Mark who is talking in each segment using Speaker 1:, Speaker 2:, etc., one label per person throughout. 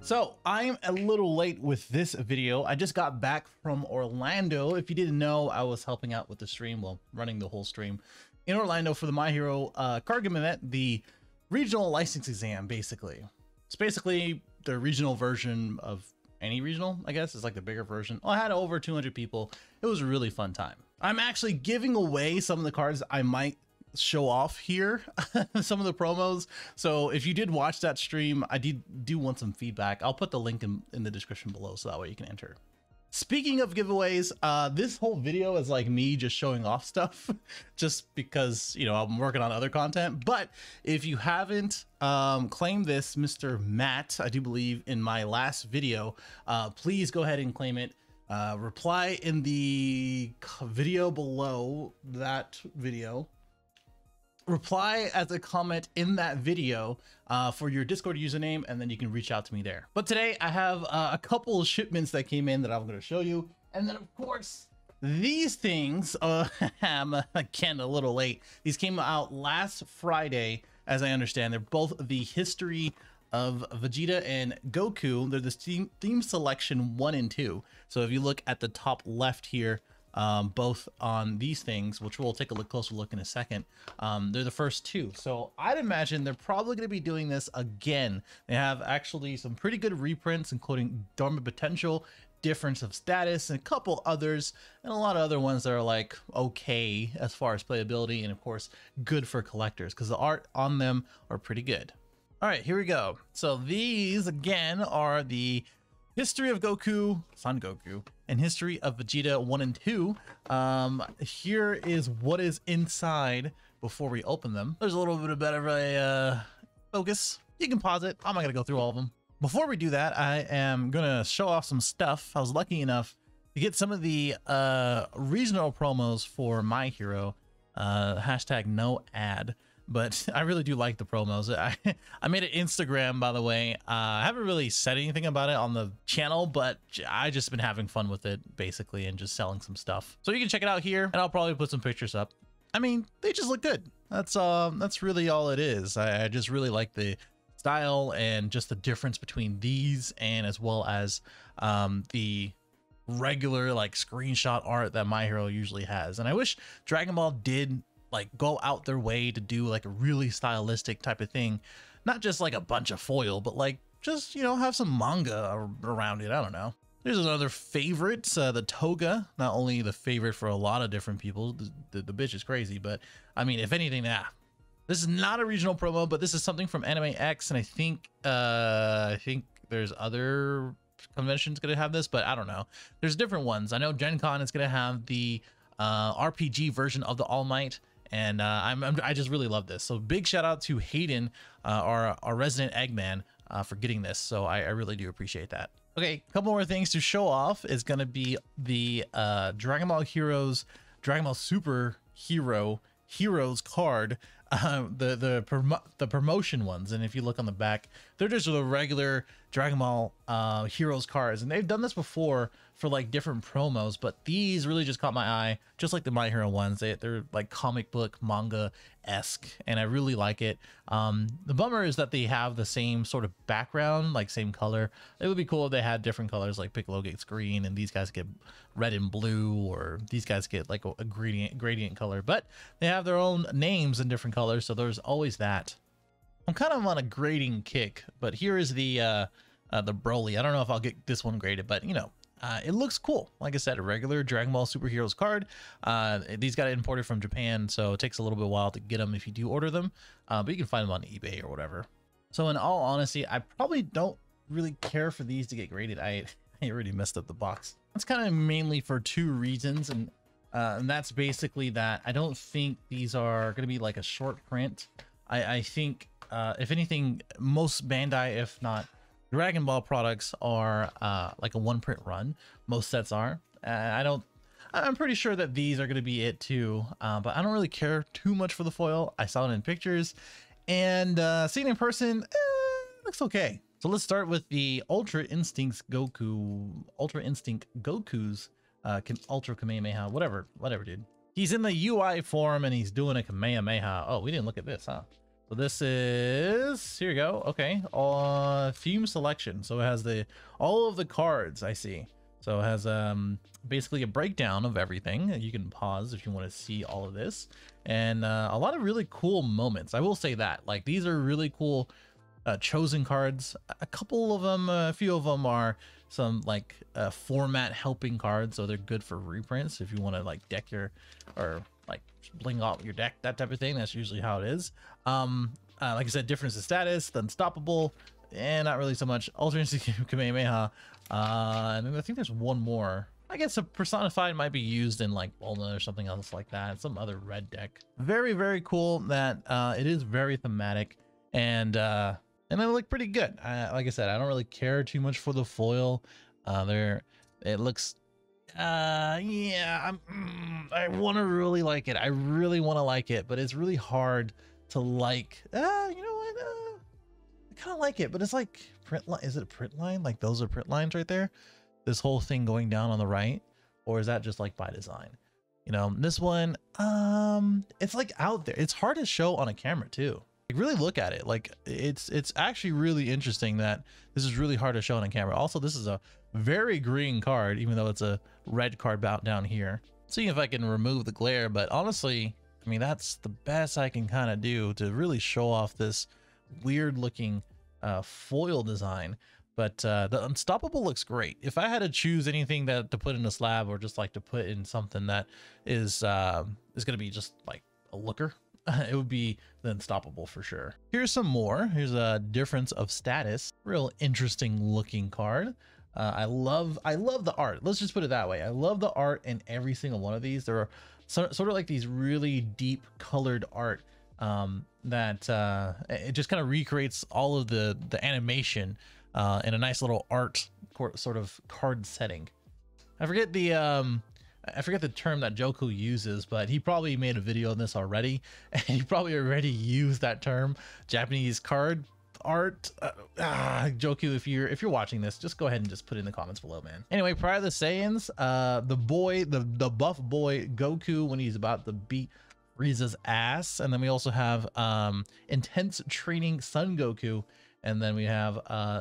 Speaker 1: So I'm a little late with this video. I just got back from Orlando. If you didn't know, I was helping out with the stream, well, running the whole stream in Orlando for the My Hero card game event, the regional license exam, basically. It's basically the regional version of any regional, I guess. It's like the bigger version. I had over 200 people. It was a really fun time. I'm actually giving away some of the cards I might show off here, some of the promos. So if you did watch that stream, I do want some feedback. I'll put the link in the description below so that way you can enter. Speaking of giveaways, this whole video is like me just showing off stuff just because, you know, I'm working on other content. But if you haven't claimed this, Mr. Matt, I do believe in my last video, please go ahead and claim it. Reply in the video below that video. Reply as a comment in that video for your Discord username, and then you can reach out to me there. But today I have a couple of shipments that came in that I'm going to show you. And then of course, these things, I'm again a little late. These came out last Friday, as I understand. They're both the history of Vegeta and Goku. They're the theme selection 1 and 2. So if you look at the top left here, both on these things, which we'll take a closer look in a second, they're the first two. So I'd imagine they're probably going to be doing this again. They have actually some pretty good reprints, including Dormant Potential, Difference of Status, and a couple others, and a lot of other ones that are like okay as far as playability, and of course good for collectors because the art on them are pretty good. All right, here we go. So these again are the History of Goku, Son Goku, and History of Vegeta 1 and 2. Here is what is inside before we open them. There's a little bit of better of a focus. You can pause it. I'm not gonna go through all of them. Before we do that, I am gonna show off some stuff. I was lucky enough to get some of the regional promos for My Hero. Hashtag no ad. But I really do like the promos. I made an Instagram, by the way. I haven't really said anything about it on the channel, but I just been having fun with it basically and just selling some stuff. So you can check it out here, and I'll probably put some pictures up. I mean, they just look good. That's really all it is. I just really like the style and just the difference between these and as well as the regular like screenshot art that My Hero usually has. And I wish Dragon Ball did like go out their way to do like a really stylistic type of thing, not just like a bunch of foil, but like just, you know, have some manga around it. I don't know. There's another favorite, the Toga, not only the favorite for a lot of different people. The bitch is crazy, but I mean, if anything, this is not a regional promo, but this is something from Anime X, and I think there's other conventions gonna have this, but I don't know. There's different ones. I know Gen Con is gonna have the RPG version of the All Might. And I just really love this. So big shout out to Hayden, our resident Eggman, for getting this. So I really do appreciate that. Okay, a couple more things to show off is going to be the Dragon Ball Heroes, Dragon Ball Super Hero Heroes card, the promotion ones. And if you look on the back, they're just the regular Dragon Ball Heroes cards, and they've done this before for like different promos, but these really just caught my eye, just like the My Hero ones. They're like comic book manga-esque, and I really like it. The bummer is that they have the same sort of background, like same color. It would be cool if they had different colors, like Piccolo gets green and these guys get red and blue, or these guys get like a gradient color, but they have their own names in different colors, so there's always that. I'm kind of on a grading kick, but here is the Broly. I don't know if I'll get this one graded, but you know, it looks cool. Like I said, a regular Dragon Ball Superheroes card. These got imported from Japan, so it takes a little bit while to get them if you do order them, but you can find them on eBay or whatever. So in all honesty, I probably don't really care for these to get graded. I already messed up the box. That's kind of mainly for two reasons, and that's basically that I don't think these are going to be like a short print. I think if anything, most Bandai, if not Dragon Ball products, are like a one print run. Most sets are. I'm pretty sure that these are going to be it too, but I don't really care too much for the foil. I saw it in pictures, and seeing it in person, looks okay. So let's start with the Ultra Instinct Goku's Ultra Kamehameha, whatever, dude. He's in the UI form and he's doing a Kamehameha. Oh, we didn't look at this, huh? So this is, here we go. Okay, theme selection. So it has all of the cards, I see. So it has basically a breakdown of everything. You can pause if you want to see all of this, and a lot of really cool moments. I will say that, like, these are really cool chosen cards. A couple of them, a few of them are some like format helping cards, so they're good for reprints if you want to like deck your, or like bling out your deck, that type of thing. That's usually how it is. Like I said, difference of status, the unstoppable, and not really so much alternate Kamehameha. And then I think there's one more. I guess a personified might be used in like Bolna or something else like that, some other red deck. Very, very cool that it is very thematic, and they look pretty good. Like I said, I don't really care too much for the foil. It looks, yeah, I want to really like it. I really want to like it, but it's really hard to like. You know what? I kind of like it, but it's like print line. Is it a print line? Like those are print lines right there. This whole thing going down on the right, or is that just like by design? You know, this one, it's like out there. It's hard to show on a camera too. Like, really look at it. Like it's actually really interesting that this is really hard to show on a camera. Also, this is a very green card, even though it's a red card out down here. Seeing if I can remove the glare, but honestly, I mean, that's the best I can kind of do to really show off this weird looking foil design. But the unstoppable looks great. If I had to choose anything to put in a slab, or just like to put in something that is going to be just like a looker, it would be the unstoppable for sure. Here's some more. Here's a difference of status. Real interesting looking card. I love the art. Let's just put it that way. I love the art in every single one of these. There are sort of like these really deep colored art that it just kind of recreates all of the animation in a nice little art sort of card setting. I forget the term that Goku uses, but he probably made a video on this already, and he probably already used that term, Japanese card art. Goku, if you're watching this, just go ahead and just put it in the comments below, man. Anyway, prior to the Saiyans, the buff boy Goku when he's about to beat Frieza's ass, and then we also have intense training Son Goku, and then we have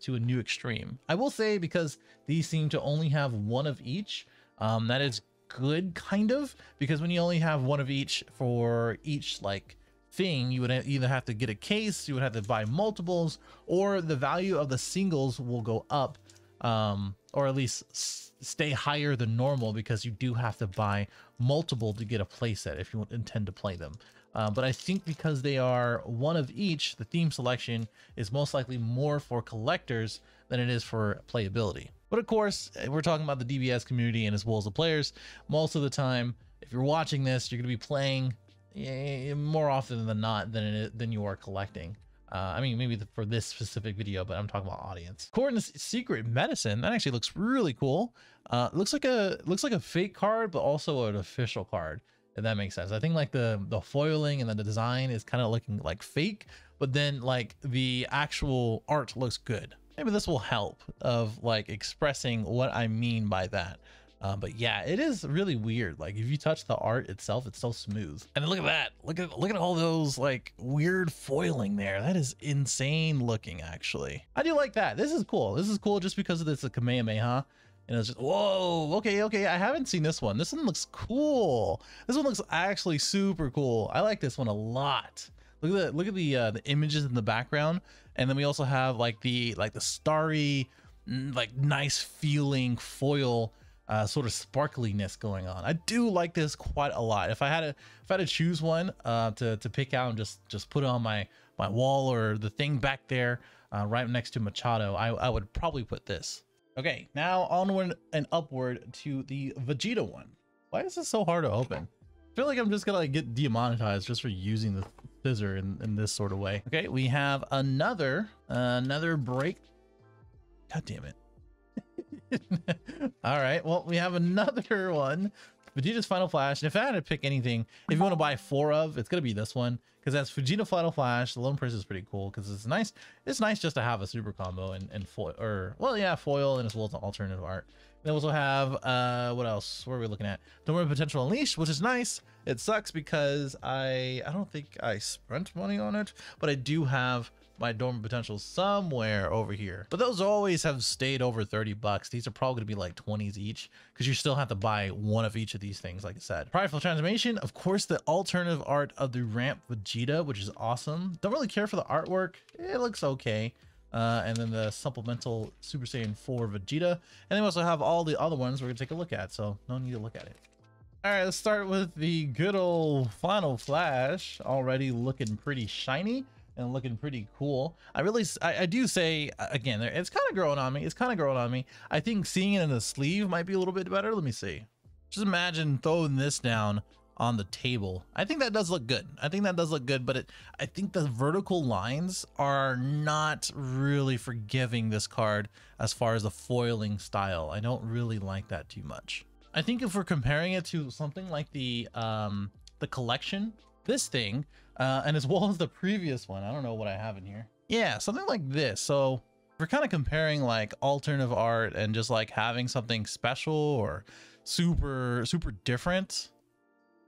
Speaker 1: to a new extreme. I will say, because these seem to only have one of each, that is good, kind of, because when you only have one of each for each like thing, you would either have to get a case, you would have to buy multiples, or the value of the singles will go up, or at least stay higher than normal, because you do have to buy multiple to get a playset if you intend to play them. But I think because they are one of each, the theme selection is most likely more for collectors than it is for playability. But of course, we're talking about the DBS community and as well as the players. Most of the time, if you're watching this, you're going to be playing more often than not than you are collecting. I mean, maybe for this specific video, but I'm talking about audience. According to Secret Medicine, that actually looks really cool. Looks like a fake card, but also an official card, if that makes sense. I think like the foiling and the design is kind of looking like fake, but then like the actual art looks good. Maybe this will help of like expressing what I mean by that. But yeah, it is really weird. Like if you touch the art itself, it's so smooth. And look at that. Look at all those like weird foiling there. That is insane looking, actually. I do like that. This is cool. This is cool just because of this Kamehameha. And it's just, whoa, okay. I haven't seen this one. This one looks cool. This one looks actually super cool. I like this one a lot. Look at the images in the background. And then we also have like the starry, like nice feeling foil sort of sparkliness going on. I do like this quite a lot. If I had to choose one to pick out and just put it on my wall, or the thing back there right next to Machado, I would probably put this. Okay, now onward and upward to the Vegeta one. Why is this so hard to open? I feel like I'm just gonna like get demonetized just for using the scissor in this sort of way. Okay, we have another break. God damn it. All right, well, we have another one, Vegeta's Final Flash. And if I had to pick anything, if you want to buy 4 of, it's gonna be this one, because that's Vegeta Final Flash. The lone prince is pretty cool because it's nice just to have a super combo and foil, or well, yeah, foil, and as well as an alternative art. They also have what else? What are we looking at? Dormant Potential Unleashed, which is nice. It sucks because I don't think I spent money on it, but I do have my dormant potential somewhere over here. But those always have stayed over 30 bucks. These are probably gonna be like 20s each because you still have to buy one of each of these things, like I said. Prideful Transformation, of course, the alternative art of the ramp Vegeta, which is awesome. Don't really care for the artwork. It looks okay. And then the supplemental Super Saiyan 4 Vegeta. And then we also have all the other ones we're gonna take a look at, so no need to look at it. All right, let's start with the good old Final Flash. Already looking pretty shiny and looking pretty cool. I do say, again, it's kind of growing on me. I think seeing it in the sleeve might be a little bit better. Let me see. Just imagine throwing this down on the table. I think that does look good. But I think the vertical lines are not really forgiving this card as far as the foiling style. I don't really like that too much. I think if we're comparing it to something like the collection, this thing, and as well as the previous one, I don't know what I have in here. Yeah, something like this. So we're kind of comparing like alternative art and just like having something special or super different.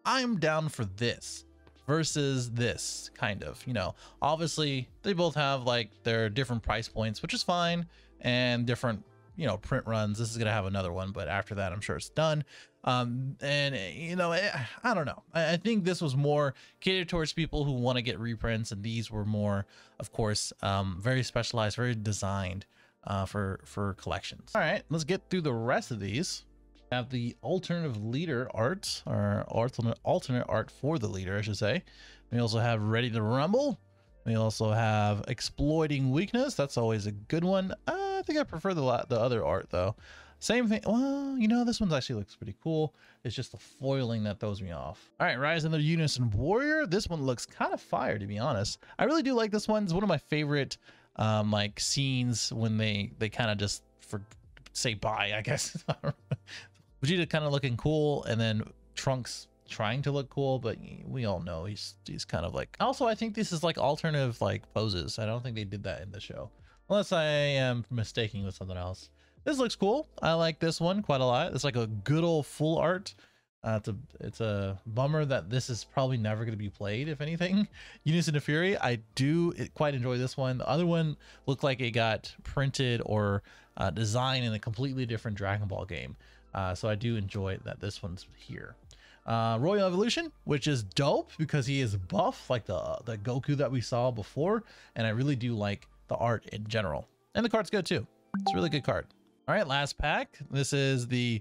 Speaker 1: I'm down for this versus this kind of, you know, obviously they both have like their different price points, which is fine, and different, you know, print runs. This is gonna have another one, but after that I'm sure it's done. And you know, I don't know, I think this was more catered towards people who want to get reprints, and these were more, of course, very specialized, very designed for collections. All right, let's get through the rest of these. Have the alternative leader art, or alternate art for the leader, I should say. We also have Ready to Rumble. We also have Exploiting Weakness. That's always a good one. I think I prefer the other art though. Same thing. Well, you know, this one actually looks pretty cool. It's just the foiling that throws me off. All right, Rise of the Unison Warrior. This one looks kind of fire, to be honest. I really do like this one. It's one of my favorite like scenes when they kind of just say bye, I guess. Vegeta kind of looking cool, and then Trunks trying to look cool, but we all know he's kind of like. Also, I think this is like alternative like poses. I don't think they did that in the show, unless I am mistaking with something else. This looks cool. I like this one quite a lot. It's like a good old full art. It's a bummer that this is probably never going to be played, if anything. Unison of Fury, I do quite enjoy this one. The other one looked like it got printed or designed in a completely different Dragon Ball game. So I do enjoy that this one's here. Royal Evolution, which is dope because he is buff like the Goku that we saw before, and I really do like the art in general. And the card's good too. It's a really good card. All right, last pack. This is the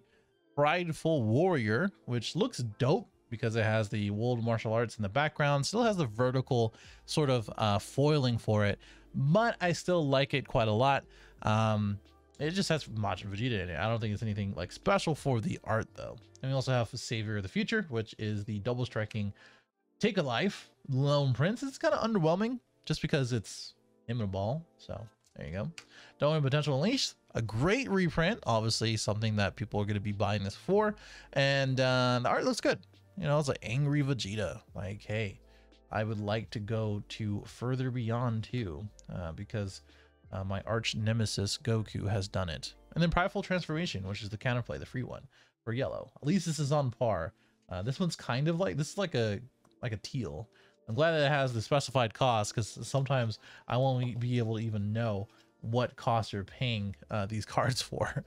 Speaker 1: Prideful Warrior, which looks dope because it has the World Martial Arts in the background. Still has the vertical sort of foiling for it, but I still like it quite a lot. It just has Majin Vegeta in it. I don't think it's anything like special for the art though. And we also have Savior of the Future, which is the double striking Take a Life Lone Prince. It's kind of underwhelming just because it's him and a ball. So there you go. Dormant Potential Unleashed, a great reprint, obviously something that people are going to be buying this for. And the art looks good. You know, it's like angry Vegeta. Like, hey, I would like to go to further beyond too, because my arch nemesis Goku has done it. And then Prideful Transformation, which is the counterplay, the free one for yellow. At least this is on par. This one's kind of like, this is like a teal. I'm glad that it has the specified cost, because sometimes I won't be able to even know what cost you're paying these cards for.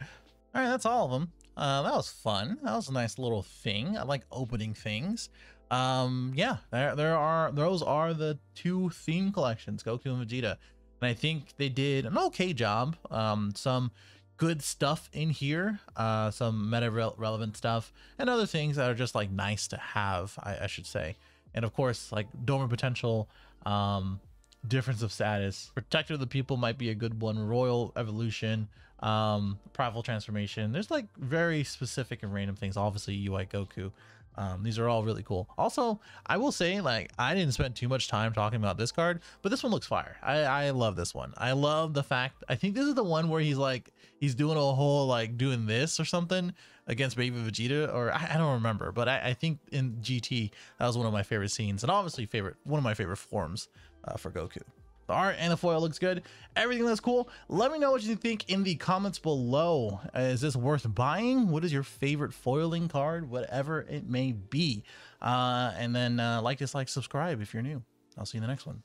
Speaker 1: All right, that's all of them. That was fun. That was a nice little thing. I like opening things. Yeah, those are the two theme collections, Goku and Vegeta. And I think they did an okay job. Some good stuff in here, some meta relevant stuff, and other things that are just like nice to have, I should say. And of course, like Dormant Potential, Difference of Status, Protector of the People might be a good one, Royal Evolution, Prideful Transformation. There's like very specific and random things. Obviously UI Goku. These are all really cool. Also, I will say, like, I didn't spend too much time talking about this card, but this one looks fire. I love this one. I love the fact, I think this is the one where he's doing a whole like doing this or something against Baby Vegeta, or I don't remember, but I think in GT that was one of my favorite scenes, and obviously one of my favorite forms for Goku. The art and the foil looks good. Everything looks cool. Let me know what you think in the comments below. Is this worth buying? What is your favorite foiling card? Whatever it may be. And then like, dislike, subscribe if you're new. I'll see you in the next one.